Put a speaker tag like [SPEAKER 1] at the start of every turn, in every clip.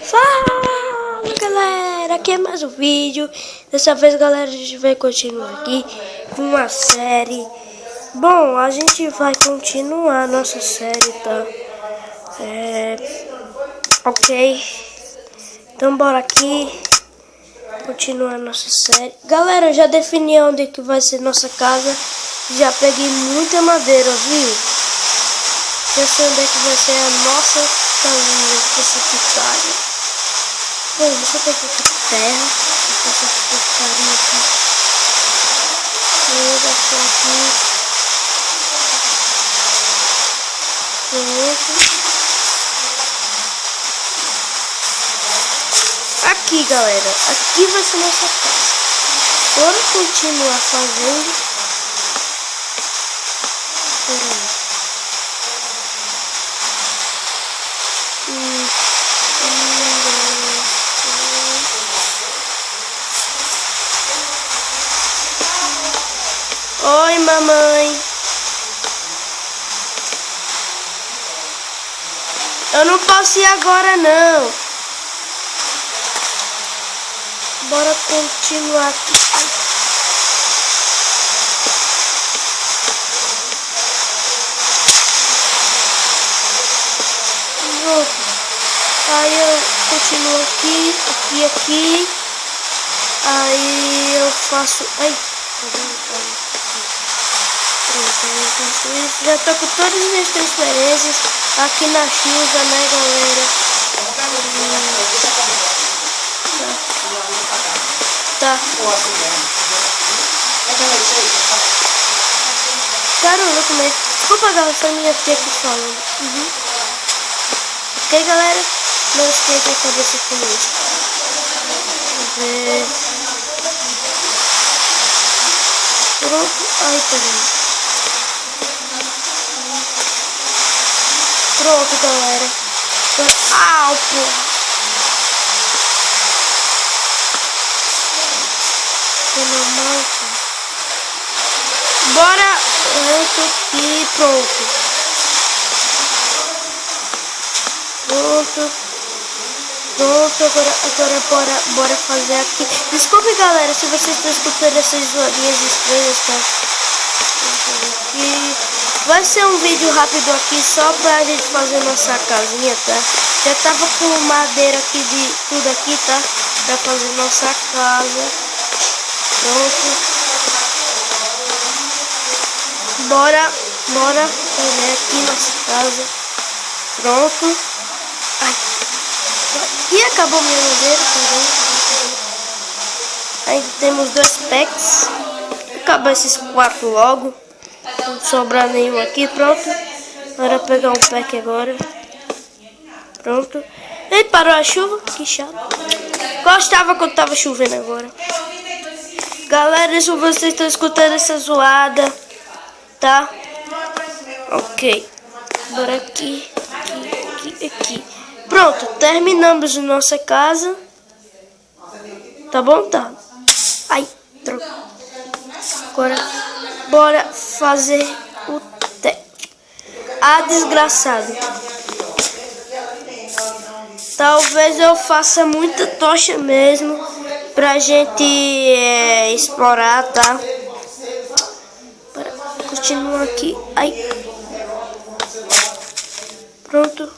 [SPEAKER 1] Fala galera, aqui é mais um vídeo. Dessa vez galera, a gente vai continuar aqui com uma série. Bom, a gente vai continuar a nossa série, tá? Ok. Então bora aqui continuar a nossa série. Galera, eu já defini onde que vai ser nossa casa. Já peguei muita madeira, viu? Já sei onde é que vai ser a nossa casinha precipitaria. Bom, deixa eu pegar aqui terra. Essa porcaria aqui. Vou deixar aqui. Pronto. Aqui, galera. Aqui vai ser nossa casa. Bora continuar fazendo. Peraí. Oi, mamãe. Eu não posso ir agora, não. Bora continuar aqui. Pronto. Aí eu continuo aqui. Aí eu faço... Ai, já tô com todas as minhas transferências aqui na chuva, né, galera? Tá. Caramba, comer. Desculpa, galera, essa minha tia aqui falando. Ok, galera? Não esqueça a cabeça com isso. Pronto. Ai, peraí. Pronto, galera. Au, porra. Bora. Pronto aqui, pronto. Agora bora fazer aqui. Desculpe, galera, se vocês estão escutando essas zoadinhas estranhas, tá? Aqui. Vai ser um vídeo rápido aqui, só pra gente fazer nossa casinha, tá? Já tava com madeira aqui de tudo aqui, tá? Pra fazer nossa casa. Pronto. Bora fazer aqui nossa casa. Pronto. Ai. E acabou minha madeira também. Ainda temos 2 packs. Acaba esses 4 logo. Não sobrar nenhum aqui, pronto. Bora pegar um pack agora. Pronto. E parou a chuva, que chato. Gostava quando tava chovendo agora. Galera, se vocês estão escutando essa zoada, tá? Ok. Bora aqui. Pronto, terminamos a nossa casa. Tá bom? Tá. Ai, troca. Agora, bora fazer o teto. Ah, desgraçado. Talvez eu faça muita tocha mesmo pra gente explorar, tá? Bora continuar aqui. Ai. Pronto.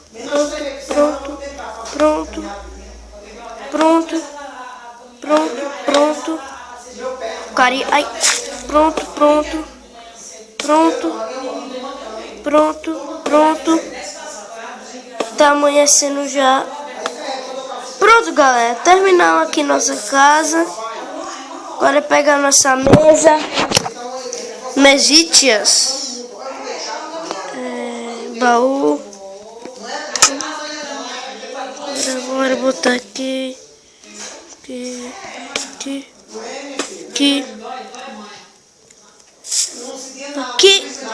[SPEAKER 1] Carinha. Ai. Pronto. Tá amanhecendo já. Pronto, galera. Terminamos aqui nossa casa. Agora pegar nossa mesa. Mesítias. Baú. Agora botar aqui.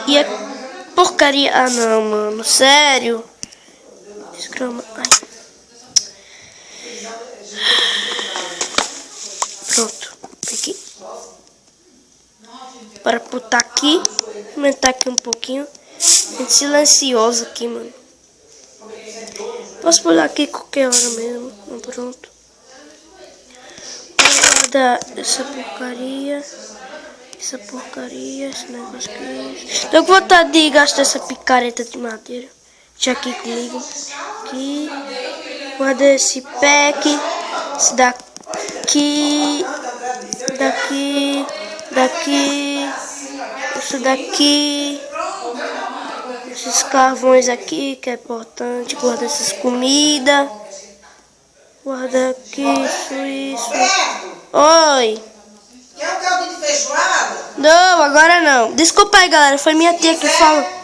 [SPEAKER 1] E a porcaria. Ah, não, mano. Sério. Desgrama. Ai. Pronto. Aqui. Para botar aqui. Aumentar aqui um pouquinho. Gente silencioso aqui, mano. Posso pular aqui qualquer hora mesmo. Pronto. Vou guardar essa porcaria. Esse negócio aqui. Tô com vontade de gastar essa picareta de madeira. Deixa aqui comigo. Aqui. Guardei esse pack. Esse daqui. Daqui. Isso daqui. Esses carvões aqui, que é importante. Guarda essas comidas. Guarda aqui, isso. Oi.
[SPEAKER 2] Quer um caldo de feijoada?
[SPEAKER 1] Não, agora não. Desculpa aí, galera. Foi minha tia que falou.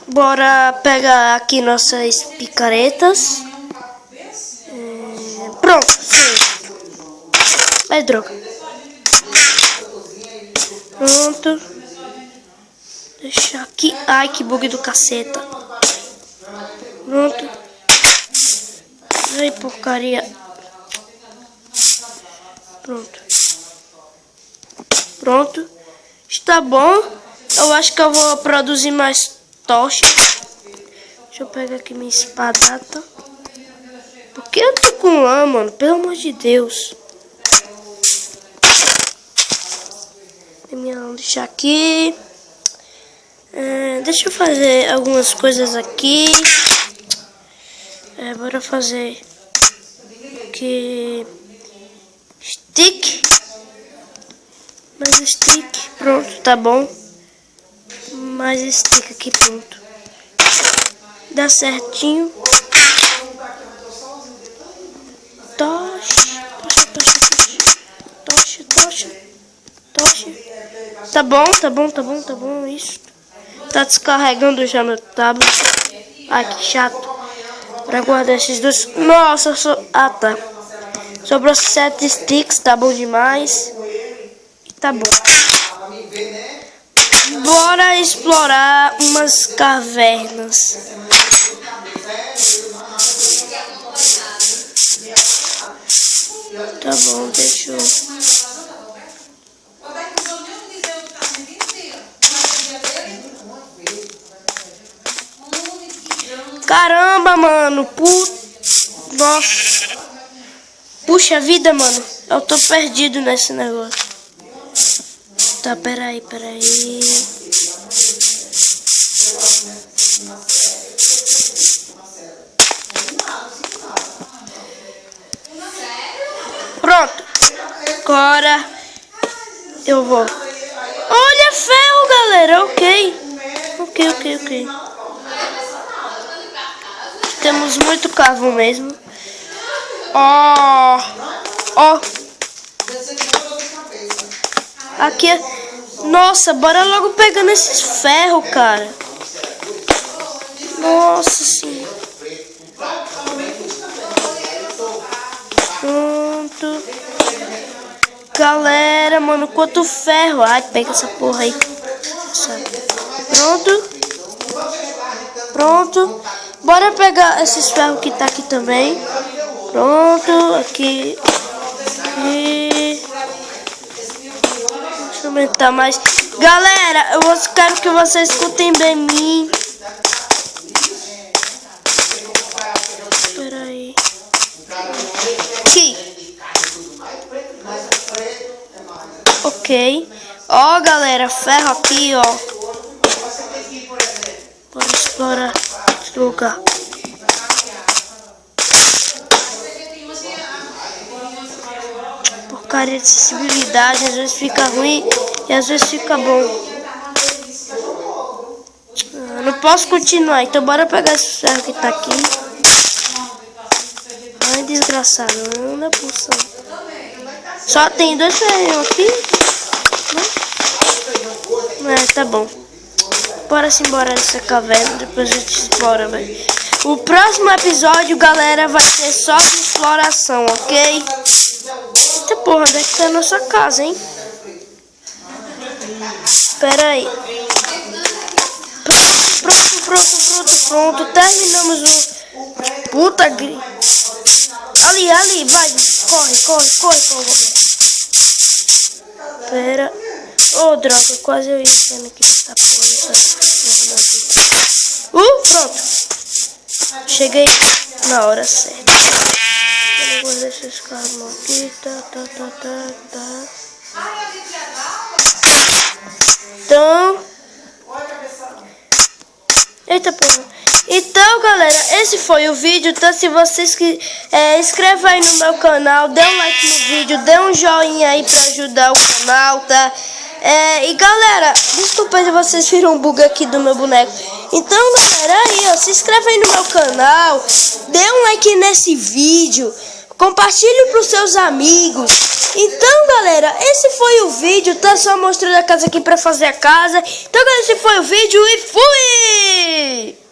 [SPEAKER 1] Bora pegar aqui nossas picaretas. Pronto, sim. Vai, droga. Pronto. Deixar aqui. Ai, que bug do caceta. Pronto. Ai, porcaria. Pronto. Está bom. Eu acho que eu vou produzir mais tocha. Deixa eu pegar aqui minha espadata. Por que eu tô com lã, mano? Pelo amor de Deus. Tem minha lã, deixar aqui. Deixa eu fazer algumas coisas aqui. Bora fazer aqui stick. Mais stick. Pronto, tá bom. Mais stick aqui, pronto. Dá certinho. Tocha. Tá bom, isso. Tá descarregando já meu tablet. Ai, que chato. Pra guardar esses dois. Nossa, ah, tá. Sobrou 7 sticks, tá bom demais. Tá bom. Bora explorar umas cavernas. Tá bom, deixa eu... Caramba, mano. Nossa. Puxa vida, mano. Eu tô perdido nesse negócio. Tá, peraí. Pronto. Agora eu vou. Olha, ferro, galera. Ok. Temos muito carvão mesmo. Ó. Aqui. Nossa, bora logo pegando esses ferros, cara. Nossa senhora. Pronto. Galera, mano, quanto ferro. Ai, pega essa porra aí. Pronto. Bora pegar esses ferros que tá aqui também. Pronto, aqui. Deixa eu aumentar mais. Galera, eu quero que vocês escutem bem mim. Espera aí. Aqui. Ok. Ó, galera, ferro aqui, ó. Bora explorar esse lugar. Porcaria de acessibilidade, às vezes fica ruim e às vezes fica bom. Não posso continuar, então bora pegar esse ferro que tá aqui. Ai, desgraçado, não dá pulsão. Só tem 2 ferrinhos aqui. Tá bom. Bora se embora dessa caverna, depois a gente explora, velho. O próximo episódio, galera, vai ser só de exploração, ok? Eita porra, onde é que tá a nossa casa, hein? Espera aí. Pronto. Terminamos o... Puta grita. Ali, vai. Corre. Espera. Oh, droga, quase eu ia sendo aqui nessa porra. Pronto. Cheguei na hora certa. Eu vou deixar esse carro aqui. Tá. Então... Eita porra. Então, galera, esse foi o vídeo. Então, se vocês que inscreva aí no meu canal, dê um like no vídeo, dê um joinha aí pra ajudar o canal, tá? E galera, desculpa se vocês viram um bug aqui do meu boneco. Então, galera, aí, ó, se inscreve aí no meu canal, dê um like nesse vídeo, compartilhe pros seus amigos. Então, galera, esse foi o vídeo, tá? Só mostrando a casa aqui pra fazer a casa. Então, galera, esse foi o vídeo e fui!